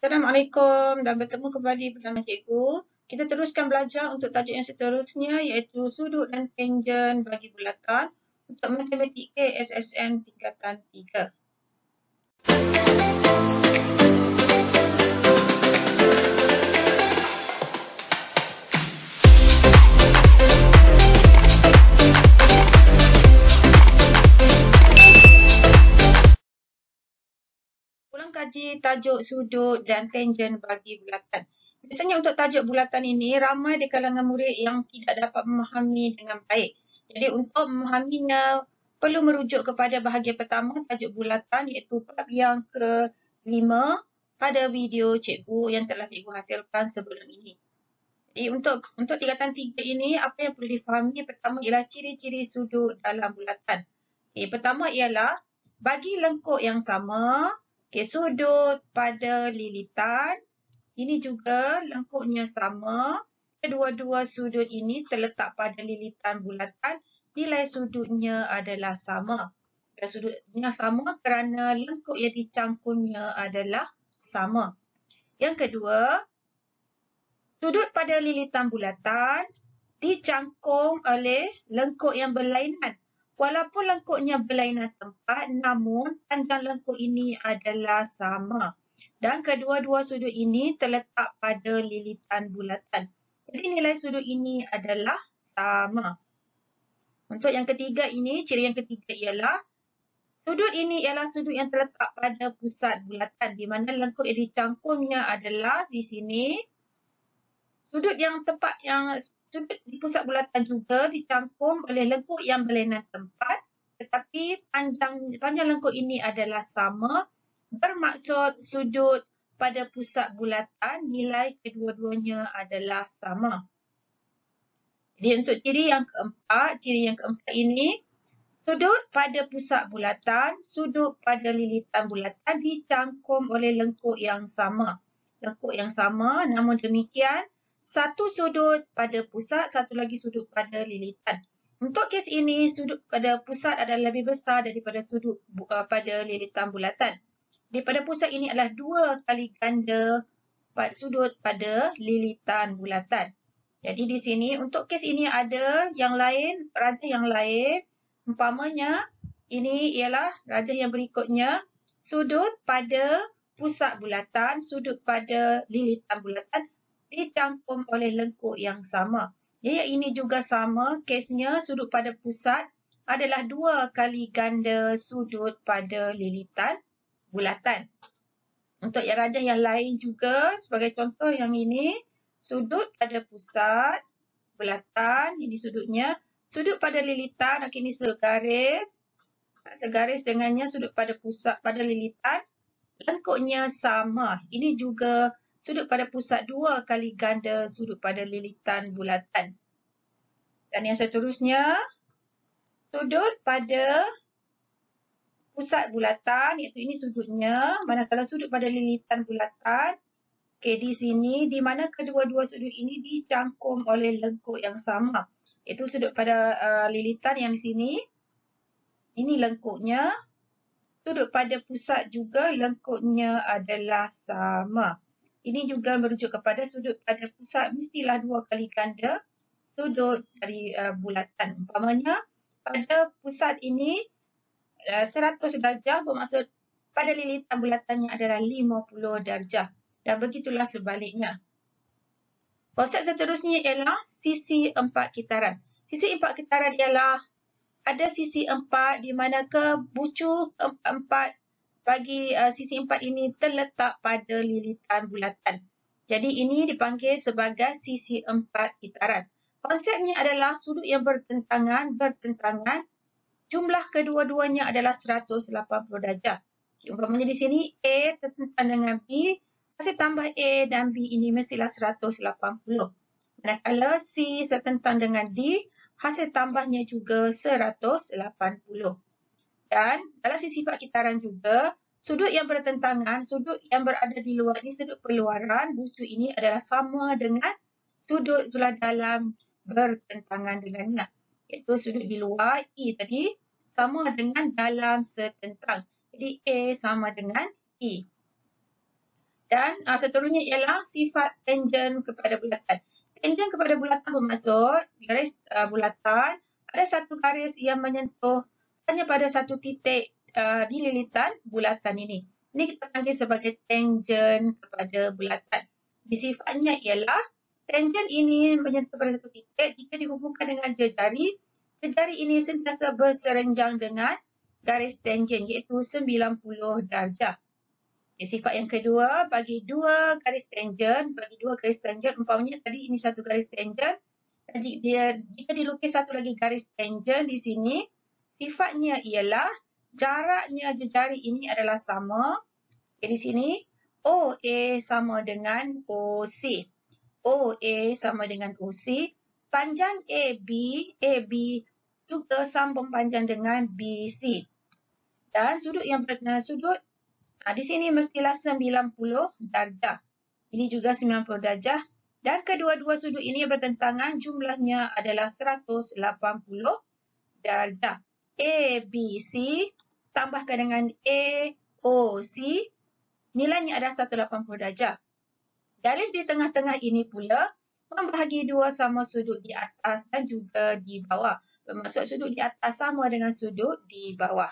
Assalamualaikum dan bertemu kembali bersama cikgu. Kita teruskan belajar untuk tajuk yang seterusnya iaitu sudut dan tangent bagi bulatan untuk matematik KSSM tingkatan 3. Ulang kaji tajuk sudut dan tangent bagi bulatan. Biasanya untuk tajuk bulatan ini, ramai di kalangan murid yang tidak dapat memahami dengan baik. Jadi untuk memahaminya, perlu merujuk kepada bahagian pertama tajuk bulatan iaitu bab yang ke-5 pada video cikgu yang telah cikgu hasilkan sebelum ini. Jadi untuk tingkatan 3 ini, apa yang perlu difahami pertama ialah ciri-ciri sudut dalam bulatan. Pertama ialah bagi lengkuk yang sama, sudut pada lilitan, ini juga lengkuknya sama. Kedua-dua sudut ini terletak pada lilitan bulatan, nilai sudutnya adalah sama. Dan sudutnya sama kerana lengkuk yang dicangkumnya adalah sama. Yang kedua, sudut pada lilitan bulatan dicangkung oleh lengkuk yang berlainan. Walaupun lengkuknya berlainan tempat, namun panjang lengkuk ini adalah sama. Dan kedua-dua sudut ini terletak pada lilitan bulatan. Jadi nilai sudut ini adalah sama. Untuk yang ketiga ini, ciri yang ketiga ialah sudut ini ialah sudut yang terletak pada pusat bulatan, di mana lengkuk yang dicangkumnya adalah di sini. Sudut di pusat bulatan juga dicangkum oleh lengkuk yang berlainan tempat, tetapi panjang lengkuk ini adalah sama, bermaksud sudut pada pusat bulatan nilai kedua-duanya adalah sama. Jadi untuk ciri yang keempat ini, sudut pada pusat bulatan, sudut pada lilitan bulatan dicangkum oleh lengkuk yang sama. Lengkuk yang sama, namun demikian, satu sudut pada pusat, satu lagi sudut pada lilitan. Untuk kes ini, sudut pada pusat adalah lebih besar daripada sudut pada lilitan bulatan. Daripada pusat ini adalah 2 kali ganda sudut pada lilitan bulatan. Jadi di sini, untuk kes ini ada yang lain, rajah yang lain. Umpamanya, ini ialah rajah yang berikutnya. Sudut pada pusat bulatan, sudut pada lilitan bulatan dicangkum oleh lengkuk yang sama. Ya, ini juga sama, kesnya sudut pada pusat adalah 2 kali ganda sudut pada lilitan bulatan. Untuk yang rajah yang lain juga, sebagai contoh yang ini, sudut pada pusat bulatan, ini sudutnya. Sudut pada lilitan, ini segaris. Segaris dengannya sudut pada pusat pada lilitan, lengkuknya sama. Ini juga sudut pada pusat 2 kali ganda sudut pada lilitan bulatan. Dan yang seterusnya, sudut pada pusat bulatan, iaitu ini sudutnya. Manakala sudut pada lilitan bulatan, di sini, di mana kedua-dua sudut ini dicangkum oleh lengkuk yang sama. Iaitu sudut pada lilitan yang di sini, ini lengkuknya. Sudut pada pusat juga lengkuknya adalah sama. Ini juga merujuk kepada sudut pada pusat mestilah 2 kali ganda sudut dari bulatan. Umpamanya, pada pusat ini 100 darjah bermaksud pada lilitan bulatannya adalah 50 darjah. Dan begitulah sebaliknya. Konsep seterusnya ialah sisi 4 kitaran. Sisi 4 kitaran ialah ada sisi 4 di mana bucu 4 bagi sisi 4 ini terletak pada lilitan bulatan. Jadi ini dipanggil sebagai sisi 4 kitaran. Konsepnya adalah sudut yang bertentangan, jumlah kedua-duanya adalah 180 darjah. Umpamanya di sini A tertentang dengan B, hasil tambah A dan B ini mestilah 180. Manakala C tertentang dengan D, hasil tambahnya juga 180. Dan dalam sisi 4 kitaran juga, sudut yang bertentangan, sudut yang berada di luar ini, sudut perluaran, bucu ini adalah sama dengan sudut tulah dalam bertentangan dengannya. Iaitu sudut di luar, E tadi, sama dengan dalam setentang. Jadi A sama dengan E. Dan seterusnya ialah sifat tangen kepada bulatan. Tangen kepada bulatan bermaksud garis bulatan ada satu garis yang menyentuh hanya pada satu titik di lilitan bulatan ini. Ini kita panggil sebagai tangen kepada bulatan. Di sifatnya ialah tangen ini menyentuh pada satu titik jika dihubungkan dengan jari. Jari ini sentiasa berserenjang dengan garis tangen iaitu 90 darjah. Sifat yang kedua, bagi dua garis tangen, umpamanya tadi ini satu garis tangen, jika dilukis satu lagi garis tangen di sini, sifatnya ialah jaraknya jari ini adalah sama. Di sini, OA sama dengan OC. OA sama dengan OC. Panjang AB juga sambung panjang dengan BC. Dan sudut yang berkenaan sudut, di sini mestilah 90 darjah. Ini juga 90 darjah. Dan kedua-dua sudut ini bertentangan, jumlahnya adalah 180 darjah. ABC tambahkan dengan AOC, nilainya adalah 180 darjah. Garis di tengah-tengah ini pula membahagi dua sama sudut di atas dan juga di bawah. Bermaksud sudut di atas sama dengan sudut di bawah.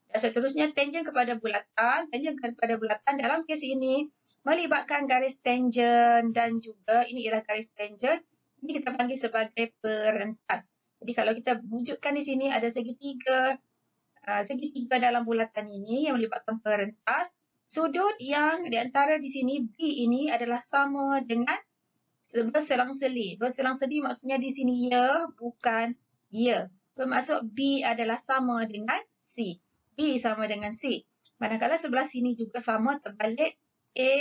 Dan seterusnya tangen kepada bulatan. Tangen kepada bulatan dalam kes ini melibatkan garis tangen dan juga ini ialah garis tangen. Ini kita panggil sebagai perentas. Jadi kalau kita wujudkan di sini ada segitiga dalam bulatan ini yang melibatkan perentas. Sudut yang di antara di sini B ini adalah sama dengan berselang-seli. Berselang-seli maksudnya di sini ya bukan ya. Bermaksud B adalah sama dengan C. B sama dengan C. Manakala sebelah sini juga sama terbalik. A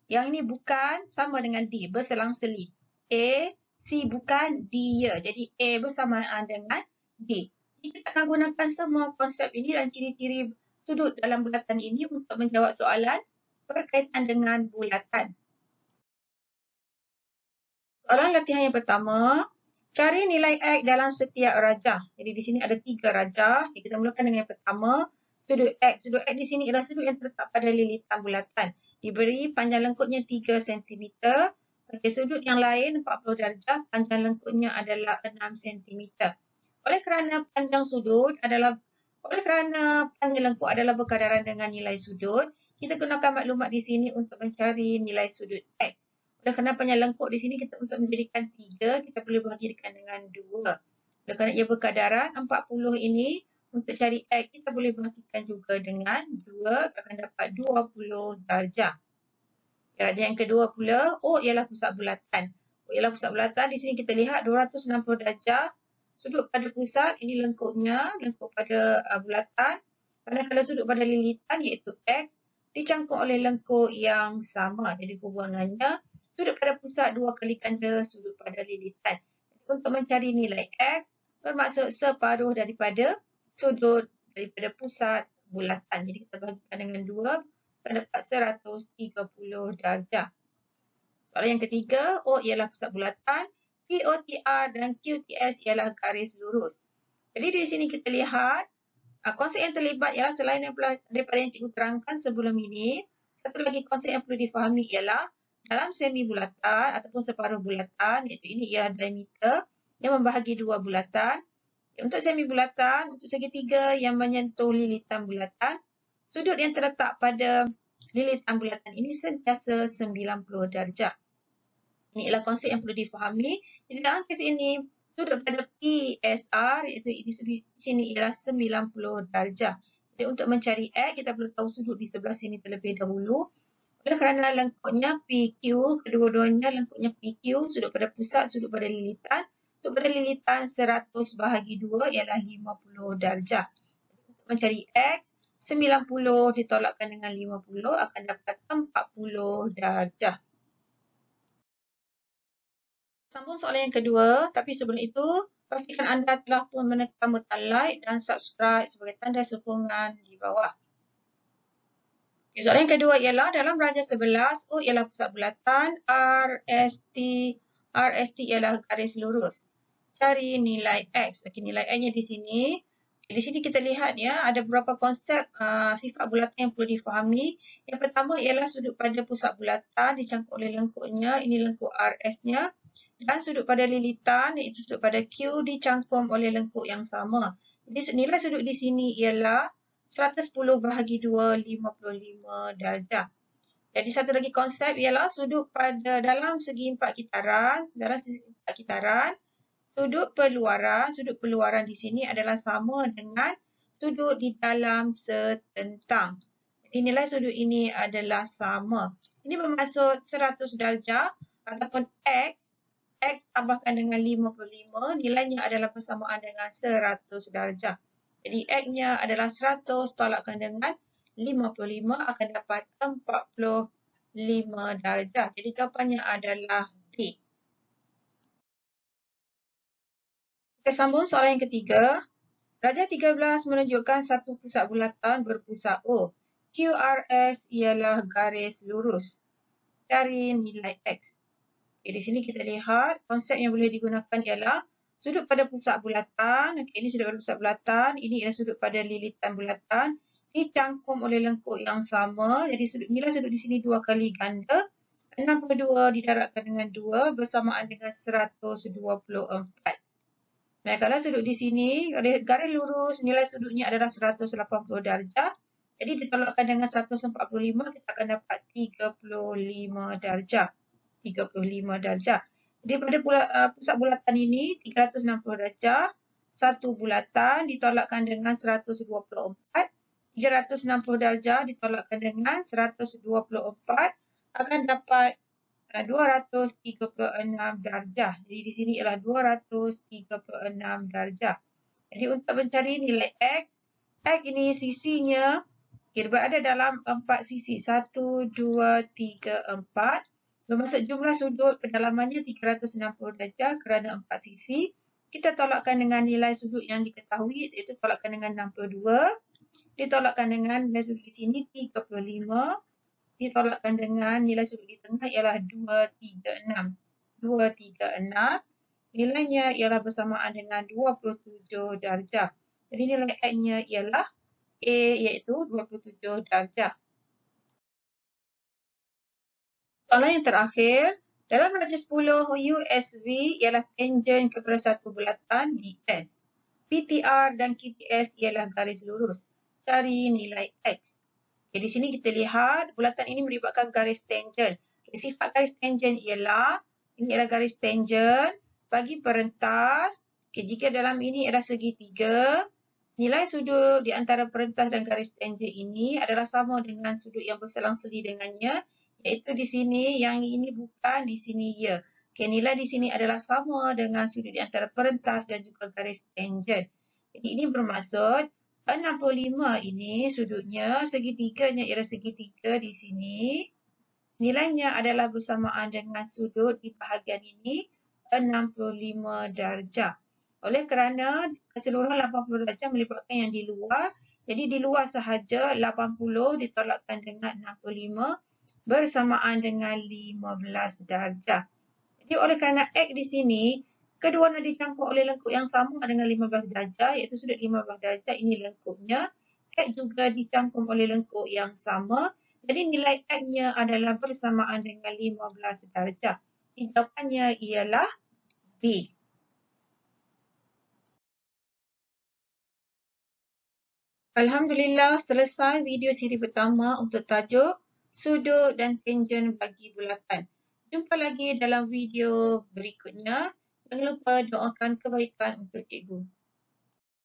yang ini bukan sama dengan D. Berselang-seli. A, C bukan, D ya. Jadi A bersamaan dengan D. Kita akan gunakan semua konsep ini dan ciri-ciri sudut dalam bulatan ini untuk menjawab soalan berkaitan dengan bulatan. Soalan latihan yang pertama, cari nilai X dalam setiap rajah. Jadi di sini ada 3 rajah. Jadi kita mulakan dengan yang pertama, sudut X. Sudut X di sini adalah sudut yang terletak pada lilitan bulatan. Diberi panjang lengkupnya 3 cm. Bagi sudut yang lain 40 darjah, panjang lengkupnya adalah 6 cm. Oleh kerana panjang lengkuk adalah berkadaran dengan nilai sudut, kita gunakan maklumat di sini untuk mencari nilai sudut X. Oleh kerana panjang lengkuk di sini kita untuk menjadikan 3, kita boleh bahagikan dengan 2. Oleh kerana ia berkadaran 40 ini, untuk cari X kita boleh bahagikan juga dengan 2, akan dapat 20 darjah. Darjah yang kedua pula, O ialah pusat bulatan. O ialah pusat bulatan, di sini kita lihat 260 darjah. Sudut pada pusat, ini lengkuk pada bulatan. Manakala sudut pada lilitan iaitu X, dicangkuk oleh lengkuk yang sama. Jadi hubungannya, sudut pada pusat 2 kali ganda sudut pada lilitan. Untuk mencari nilai X, bermaksud separuh daripada sudut daripada pusat bulatan. Jadi kita bahagikan dengan 2, akan dapat 130 darjah. Soalan yang ketiga, O ialah pusat bulatan. POTR dan QTS ialah garis lurus. Jadi di sini kita lihat konsep yang terlibat ialah selain daripada yang cikgu terangkan sebelum ini, satu lagi konsep yang perlu difahami ialah dalam semi bulatan ataupun separuh bulatan, iaitu ini ialah diameter yang membahagi dua bulatan. Untuk semi bulatan, untuk segitiga yang menyentuh lilitan bulatan, sudut yang terletak pada lilitan bulatan ini sentiasa 90 darjah. Ini ialah konsep yang perlu difahami. Jadi dalam kes ini, sudut pada PSR, iaitu di sini ialah 90 darjah. Jadi untuk mencari X, kita perlu tahu sudut di sebelah sini terlebih dahulu. Oleh kerana lengkuknya PQ, kedua-duanya lengkuknya PQ, sudut pada pusat, sudut pada lilitan. Sudut pada lilitan 100 bahagi 2 ialah 50 darjah. Untuk mencari X, 90 ditolakkan dengan 50 akan dapat 40 darjah. Sambung soalan yang kedua, tapi sebelum itu, pastikan anda telah pun menekan butang like dan subscribe sebagai tanda sokongan di bawah. Okay, soalan yang kedua ialah dalam rajah 11, O ialah pusat bulatan, RST ialah garis lurus. Cari nilai X. Okay, nilai X-nya di sini, Di sini kita lihat ya, ada beberapa konsep sifat bulatan yang perlu difahami. Yang pertama ialah sudut pada pusat bulatan dicangkuk oleh lengkuknya, ini lengkuk RS-nya. Dan sudut pada lilitan, iaitu sudut pada Q dicangkum oleh lengkuk yang sama. Jadi nilai sudut di sini ialah 110/2, 55 darjah. Jadi satu lagi konsep ialah sudut pada dalam segi empat kitaran, sudut peluaran di sini adalah sama dengan sudut di dalam setentang. Jadi nilai sudut ini adalah sama. Ini bermaksud 100 darjah ataupun X tambahkan dengan 55, nilainya adalah bersamaan dengan 100 darjah. Jadi X-nya adalah 100 tolakkan dengan 55 akan dapat 45 darjah. Jadi jawapannya adalah B. Kita sambung soalan yang ketiga. Darjah 13 menunjukkan satu pusat bulatan berpusat O. QRS ialah garis lurus. Cari nilai X. Okay, di sini kita lihat konsep yang boleh digunakan ialah sudut pada pusat bulatan. Okay, ini sudut pada pusat bulatan. Ini ialah sudut pada lilitan bulatan. Dicangkum oleh lengkuk yang sama. Jadi nilai sudut di sini 2 kali ganda. 62 didarabkan dengan 2 bersamaan dengan 124. Nah, kalau sudut di sini, garis lurus, nilai sudutnya adalah 180 darjah. Jadi ditolakkan dengan 145, kita akan dapat 35 darjah. 35 darjah. Jadi pada pusat bulatan ini, 360 darjah. Satu bulatan ditolakkan dengan 124. 360 darjah ditolakkan dengan 124 akan dapat 236 darjah. Jadi di sini ialah 236 darjah. Jadi untuk mencari nilai X ini sisinya berada dalam 4 sisi. 1, 2, 3, 4. Bermaksud jumlah sudut pendalamannya 360 darjah kerana 4 sisi. Kita tolakkan dengan nilai sudut yang diketahui, iaitu tolakkan dengan 62. Ditolakkan dengan nilai sudut di sini 35. Ditolakkan dengan nilai sudut di tengah ialah 236. 236. Nilainya ialah bersamaan dengan 27 darjah. Jadi nilai X-nya ialah A, iaitu 27 darjah. Soalan yang terakhir. Dalam darjah 10, USV ialah tangen kepada satu bulatan DS. PTR dan QTS ialah garis lurus. Cari nilai X. Okay, di sini kita lihat bulatan ini melibatkan garis tangen. Okay, sifat garis tangen ialah, ini adalah garis tangen bagi perentas. Okay, jika dalam ini adalah segitiga, nilai sudut di antara perentas dan garis tangen ini adalah sama dengan sudut yang berselang-seli dengannya, iaitu di sini, yang ini bukan, di sini ya. Okay, nilai di sini adalah sama dengan sudut di antara perentas dan juga garis tangen. Jadi ini bermaksud 65 ini sudutnya, segitiganya ialah segitiga di sini. Nilainya adalah bersamaan dengan sudut di bahagian ini 65 darjah. Oleh kerana keseluruhan 80 darjah melibatkan yang di luar, jadi di luar sahaja 80 ditolakkan dengan 65 bersamaan dengan 15 darjah. Jadi oleh kerana X di sini, kedua-duanya dicangkuk oleh lengkuk yang sama dengan 15 darjah, iaitu sudut 15 darjah, ini lengkuknya. X juga dicangkum oleh lengkuk yang sama. Jadi nilai X-nya adalah bersamaan dengan 15 darjah. Jawapannya ialah B. Alhamdulillah, selesai video siri pertama untuk tajuk sudut dan tangen bagi bulatan. Jumpa lagi dalam video berikutnya. Jangan lupa doakan kebaikan untuk cikgu.